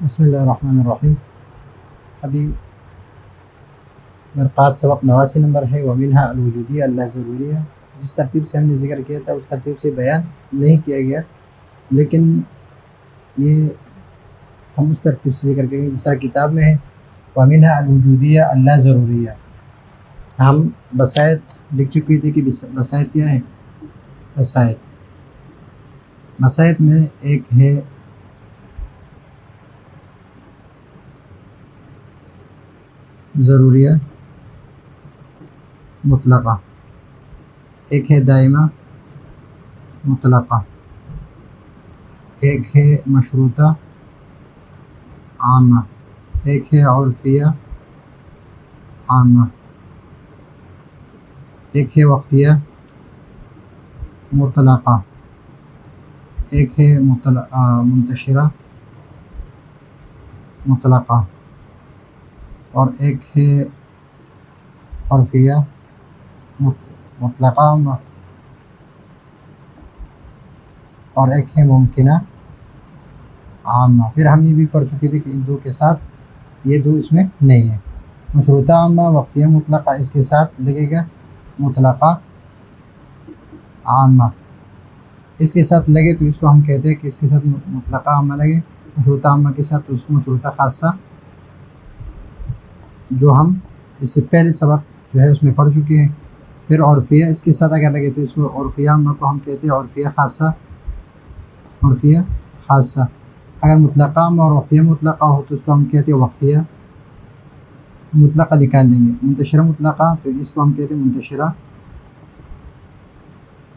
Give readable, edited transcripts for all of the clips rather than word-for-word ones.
بسم اللہ الرحمن الرحیم۔ ابھی مرقات سبق 89 نمبر ہے، ومنہا الوجودیہ اللہ ضروریہ۔ جس ترتیب سے ہم نے ذکر کیا تھا اس ترتیب سے بیان نہیں کیا گیا، لیکن یہ ہم اس ترتیب سے ذکر کریں گے جس طرح کتاب میں ہے، ومنہا الوجودیہ اللہ ضروریہ۔ ہم بسائط لکھ چکے تھے کہ بسائط کیا ہے؟ بسائط میں ایک ہے ضروریہ مطلقہ، ایک ہے دائمہ مطلقہ، ایک ہے مشروطہ عامہ، ایک ہے عرفیہ عامہ، ایک ہے وقتیہ مطلقہ، ایک ہے منتشرہ مطلقہ، اور ایک ہے عرفیہ مطلقہ عامہ، اور ایک ہے ممکنہ عامہ۔ پھر ہم یہ بھی پڑھ چکے تھے کہ ان دو کے ساتھ یہ دو اس میں نہیں ہے، مشروطہ عامہ وقتیہ مطلقہ، اس کے ساتھ لگے گا مطلقہ عامہ، اس کے ساتھ لگے تو اس کو ہم کہتے ہیں کہ اس کے ساتھ مطلقہ عامہ لگے، مشروطہ عامہ کے ساتھ تو اس کو مشروطہ خاصہ، جو ہم اس سے پہلے سبق جو ہے اس میں پڑھ چکے ہیں۔ پھر عرفیہ اس کے ساتھ اگر لگے تو اس کو عرفیہ عامہ کو ہم کہتے ہیں عرفیہ خاصہ، عرفیہ خاصہ۔ اگر مطلقہ عامہ اور وقتیہ مطلقہ ہو تو اس کو ہم کہتے ہیں وقتیہ مطلقہ، نکال دیں گے۔ منتشرہ مطلقہ تو اس کو ہم کہتے ہیں منتشرہ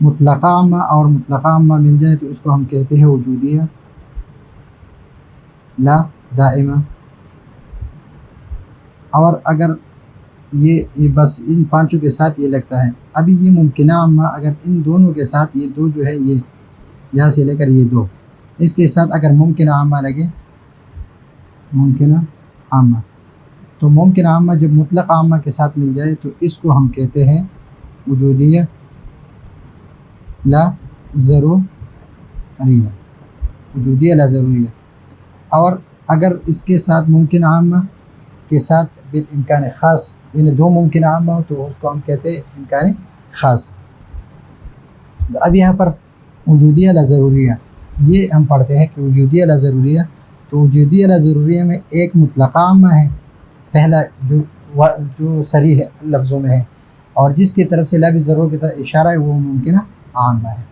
مطلقہ عامہ، اور مطلقہ عامہ مل جائے تو اس کو ہم کہتے ہیں وجودیہ لا دائمہ۔ اور اگر یہ بس ان پانچوں کے ساتھ یہ لگتا ہے، ابھی یہ ممکنہ عامہ اگر ان دونوں کے ساتھ یہ دو جو ہے، یہ یہاں سے لے کر یہ دو، اس کے ساتھ اگر ممکنہ عامہ لگے، ممکنہ عامہ، تو ممکنہ عامہ جب مطلق عامہ کے ساتھ مل جائے تو اس کو ہم کہتے ہیں وجودیہ لا ضروریہ، وجودیہ لا ضروریہ۔ اور اگر اس کے ساتھ ممکنہ عامہ کے ساتھ بالامکان خاص، یعنی دو ممکنہ عامہ ہو تو اس کو ہم کہتے ہیں امکان خاص۔ اب یہاں پر وجودیہ لا ضروریہ یہ ہم پڑھتے ہیں کہ وجودیہ لا ضروریہ، تو وجودیہ لا ضروریہ میں ایک مطلقہ عامہ ہے، پہلا جو صریح ہے لفظوں میں ہے، اور جس کی طرف سے لا بالضرورہ کی طرف اشارہ ہے وہ ممکنہ عامہ ہے،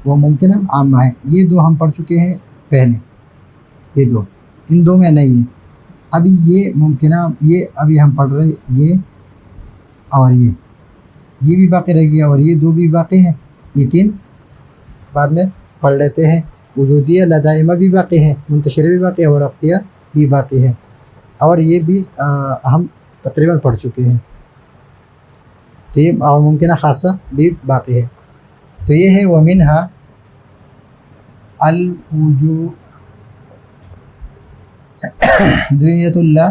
وہ ممکنہ عامہ ہے۔ یہ دو ہم پڑھ چکے ہیں پہلے، یہ دو، ان دو میں نہیں ہے۔ ابھی یہ ممکنہ، یہ ابھی ہم پڑھ رہے یہ اور یہ بھی باقی رہ گیا، اور یہ دو بھی باقی ہیں، یہ تین بعد میں پڑھ لیتے ہیں۔ وجودیہ لا دائمہ بھی باقی ہے، منتشرہ بھی باقی ہے، اور وقتیہ بھی باقی ہے، اور یہ بھی ہم تقریباً پڑھ چکے ہیں، تو یہ اور ممکنہ خاصہ بھی باقی ہے۔ تو یہ ہے ومنہا الوجودیۃ اللہ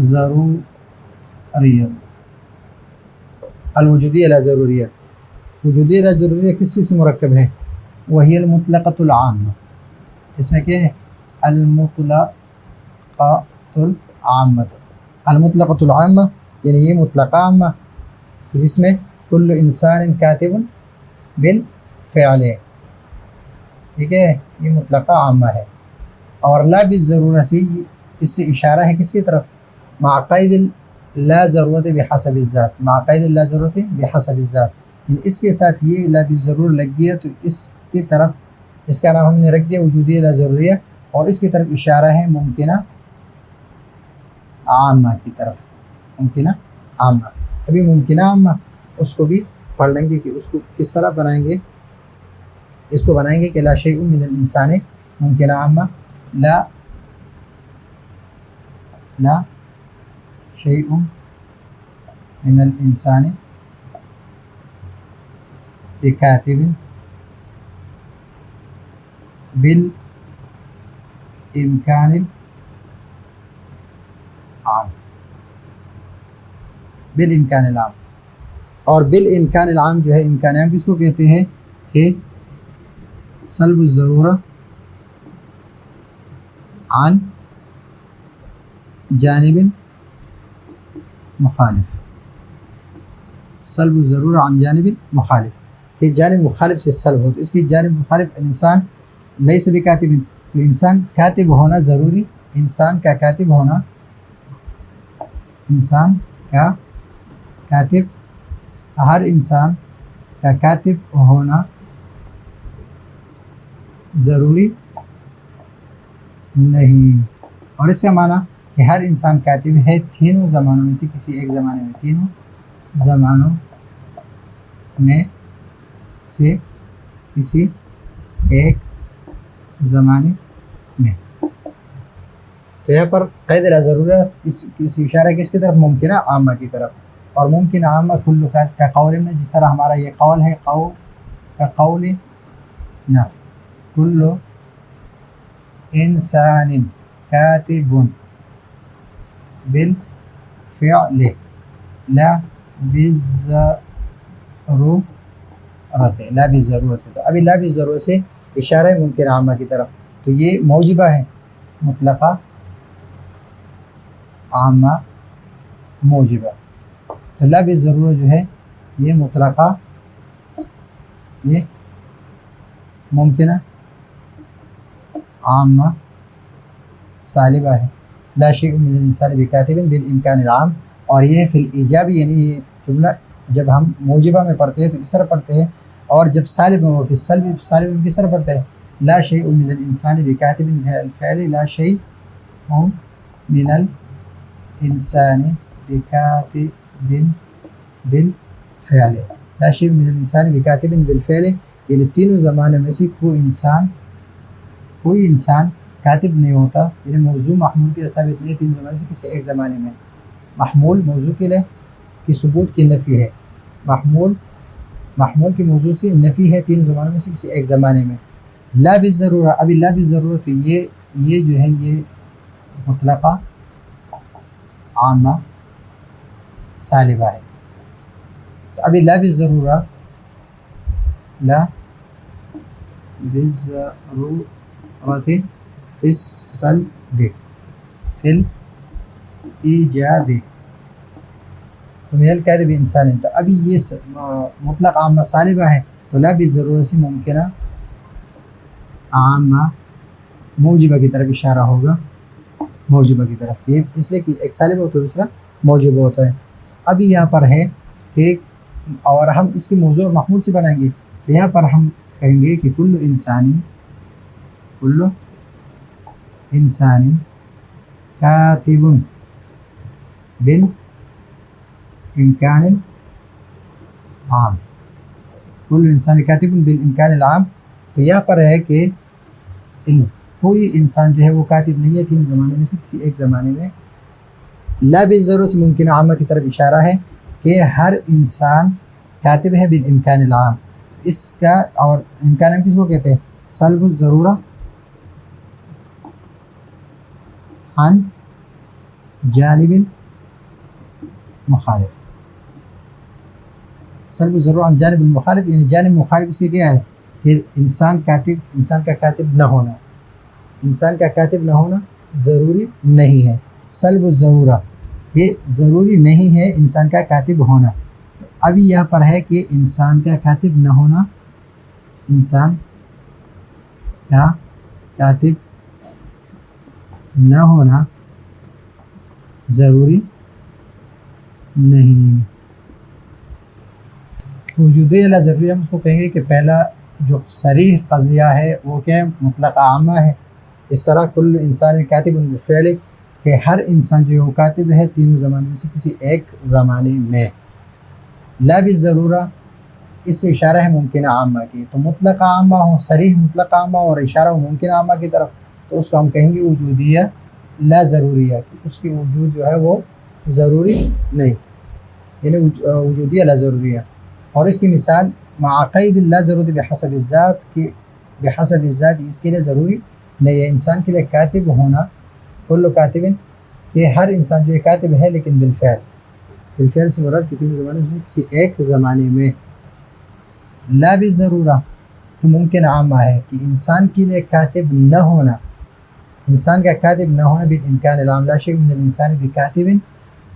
ضروریہ، الوجودیہ لا ضروریہ۔ وجودیہ لا ضروریہ کس چیز سے مرکب ہے؟ وہی المطلقۃ العامہ، اس میں کیا ہے؟ المطلقۃ العامہ، المطلقۃ العامہ یعنی یہ مطلقہ عامہ جس میں کل انسان کاتب بالفعل ہے، ٹھیک ہے، یہ مطلقہ عامہ ہے۔ اور لا بالضرورہ سے اس سے اشارہ ہے کس کی طرف؟ مع قید لا ضرورت بحسب الذات، مع قید لا ضرورت بحسب الذات، یعنی اس کے ساتھ یہ لا بالضرور لگ گیا تو اس کی طرف، اس کا نام ہم نے رکھ دیا وجودیہ لا ضروریہ، اور اس کی طرف اشارہ ہے ممکنہ عامہ کی طرف، ممکنہ عامہ۔ ابھی ممکنہ عامہ اس کو بھی پڑھ لیں گے کہ اس کو کس طرح بنائیں گے۔ اس کو بنائیں گے کہ لا شیء من الانسان ممکنہ عامہ، لا شیء من الانسان بکاتب بالامکان العام، بالامکان العام۔ اور بالامکان العام جو ہے، امکان عام کس کو کہتے ہیں؟ کہ سلب الضرورہ عن جانب مخالف، سلب الضرورہ عن جانب مخالف، کہ جانب مخالف سے سلب ہو، تو اس کی جانب مخالف انسان لیس بکاتب، تو انسان کاتب ہونا ضروری، انسان کا کاتب ہونا، انسان کا کاتب، ہر انسان کا کاتب ہونا ضروری نہیں، اور اس کا معنی کہ ہر انسان کاتب ہے تینوں زمانوں میں سے کسی ایک زمانے میں، تینوں زمانوں میں سے کسی ایک زمانے میں۔ تو یہاں پر قید لا ضرورت اس اشارہ کس کی طرف؟ ممکنہ عامہ کی طرف، اور ممکنہ عامہ کل کا قول میں، جس طرح ہمارا یہ قول ہے کا قول نہ کل انسان کاتب بالفعل لا بالضرورت، لا بالضرورت، تو ابھی لا بالضرورت سے اشارہ ہے ممکن عامہ کی طرف، تو یہ موجبہ ہے، مطلقہ عامہ موجبہ، تو لا بالضرورت جو ہے یہ مطلقہ، یہ ممکنہ عامہ سالبہ ہے، لا شیء من الانسان بکاتب بالامکان العام، اور یہ فی الایجابی، یعنی یہ جملہ جب ہم موجبہ میں پڑھتے ہیں تو اس طرح پڑھتے ہیں، اور جب سالب میں فی السلب، سالب میں کس طرح پڑھتے ہیں؟ لا شیء من الانسان بکاتب الفعل، لا شیء من الانسان بکاتب بالفعل، لا شیء من الانسان بکاتب بالفعل، یعنی تینوں زمانے میں سے کوئی انسان کاتب نہیں ہوتا، یعنی موضوع محمول کی ثابت نہیں ہے تین زمانے سے کسی ایک زمانے میں، محمول موضوع کے لیے کی ثبوت کی نفی ہے، محمول کی موضوع سے نفی ہے تین زمانوں میں سے کسی ایک زمانے میں۔ لا بالضرورہ، ابھی لا بالضرورت یہ جو ہے یہ مطلقہ عامہ سالبہ ہے، تو ابھی لا بالضرورہ، لا بالضرورت فی السلب فی الایجاب تو من الکاتب انسان، تو ابھی یہ مطلق عامہ سالبہ ہے، تو لا بالضرورت سے ممکنہ عامہ موجبہ کی طرف اشارہ ہوگا، موجبہ کی طرف، یہ اس لیے کہ ایک سالبہ ہوتا ہے دوسرا موجبہ ہوتا ہے۔ ابھی یہاں پر ہے کہ اور ہم اس کے موضوع اور محمول سے بنائیں گے، تو یہاں پر ہم کہیں گے کہ کل انسان کاتب بالامکان العام، کل انسان کاتب بالامکان العام، تو یہاں پر ہے کہ کوئی انسان جو ہے وہ کاتب نہیں ہے تین زمانے میں سے کسی ایک زمانے میں، لا بالضرورت سے ممکن عامہ کی طرف اشارہ ہے کہ ہر انسان کاتب ہے بالامکان العام، اس کا، اور امکان کس کو کہتے ہیں؟ سلب الضرورہ عن جانب مخالف، سلب الضرورہ عن جانب المخالف، یعنی جانب مخالف اس کے کیا ہے کہ انسان کا کاتب نہ ہونا، انسان کا کاتب نہ ہونا ضروری نہیں ہے، سلب الضرورہ یہ ضروری نہیں ہے انسان کا کاتب ہونا، تو ابھی یہاں پر ہے کہ انسان کا کاتب نہ ہونا، انسان کا کاتب نہ ہونا ضروری نہیں، وجودی لا ضروری، ہم اس کو کہیں گے کہ پہلا جو صریح قضیہ ہے وہ کیا ہے؟ مطلق عامہ ہے، اس طرح کل انسان کاتب بالفعل کہ ہر انسان جو ہے وہ کاتب ہے تینوں زمانے میں سے کسی ایک زمانے میں، لا بالضرورہ اس سے اشارہ ہے ممکنہ عامہ کی، تو مطلق عامہ ہو، صریح مطلق عامہ اور اشارہ ہو ممکنہ عامہ کی طرف، تو اس کو ہم کہیں گے وجودیہ لا ضروریہ، کہ اس کی وجود جو ہے وہ ضروری نہیں، یعنی وجودیہ لا ضروریہ، اور اس کی مثال معقید لا ضرورت بحسب الذات، کہ بحسب الذات اس کے لیے ضروری نہیں ہے انسان کے لیے کاتب ہونا، کل کاتب کہ ہر انسان جو ہے کاتب ہے لیکن بالفعل سے مراد کہ تینوں زمانے میں کسی ایک زمانے میں، لا بالضرورہ تو ممکن عامہ ہے کہ انسان کے لیے کاتب نہ ہونا، انسان کا کاتب نہ ہونا بالامکان العام، لا شیء من الانسان بکاتب،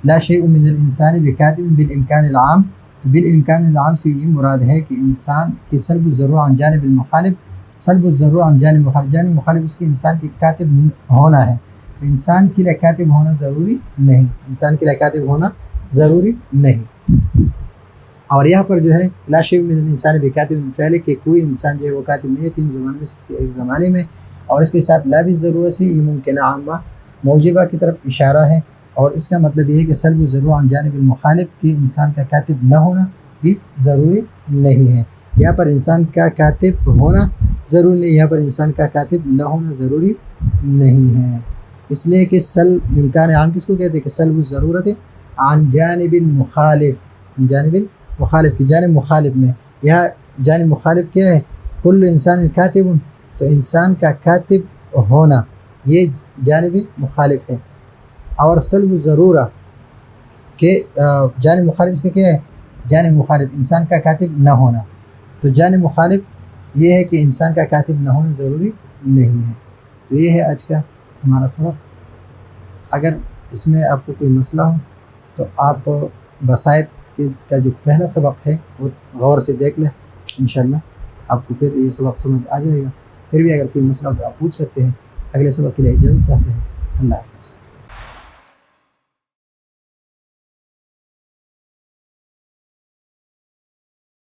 لا شیء من الانسان بکاتب بالامکان العام. تو بالامکان العام سے یہ مراد ہے کہ انسان کی سلب الضرورہ عن جانب المخالف، سلب الضرورہ عن جانب المخالف، جانب مخالف اس کے انسان کی کاتب ہونا ہے. تو انسان کے لیے کاتب ہونا ضروری نہیں، انسان کے لیے کاتب ہونا ضروری نہیں. اور یہاں پر جو ہے لا شیء من الانسان بکاتب فعل کہ کوئی انسان جو ہے وہ کاتب نہیں ہے تین زبانوں میں سے ایک زمانے میں، اور اس کے ساتھ لا بالضرورت سے یہ ممکنہ عامہ موجبہ کی طرف اشارہ ہے. اور اس کا مطلب یہ ہے کہ سلب الضرورہ عن جانب المخالف کہ انسان کا کاتب نہ ہونا بھی ضروری نہیں ہے. یہاں پر انسان کا کاتب ہونا ضروری نہیں، یہاں پر انسان کا کاتب نہ ہونا ضروری نہیں ہے. اس لیے کہ سلب امکان عام کس کو کہتے ہیں کہ سلب الضرورت عن جانب المخالف، عن جانب المخالف کی جانب مخالف میں. یہاں جانب مخالف کیا ہے؟ کل انسان کاتب، تو انسان کا کاتب ہونا یہ جانب مخالف ہے. اور سلب الضرورہ کہ جانب مخالف اس کا کیا ہے؟ جانب مخالف انسان کا کاتب نہ ہونا. تو جانب مخالف یہ ہے کہ انسان کا کاتب نہ ہونا ضروری نہیں ہے. تو یہ ہے آج کا ہمارا سبق. اگر اس میں آپ کو کوئی مسئلہ ہو تو آپ بسائط کا جو پہلا سبق ہے وہ غور سے دیکھ لیں، انشاءاللہ آپ کو پھر یہ سبق سمجھ آ جائے گا. پھر بھی اگر کوئی مسئلہ ہو تو آپ پوچھ سکتے ہیں. اگلے سبق کے لیے اجازت چاہتے ہیں. اللہ حافظ.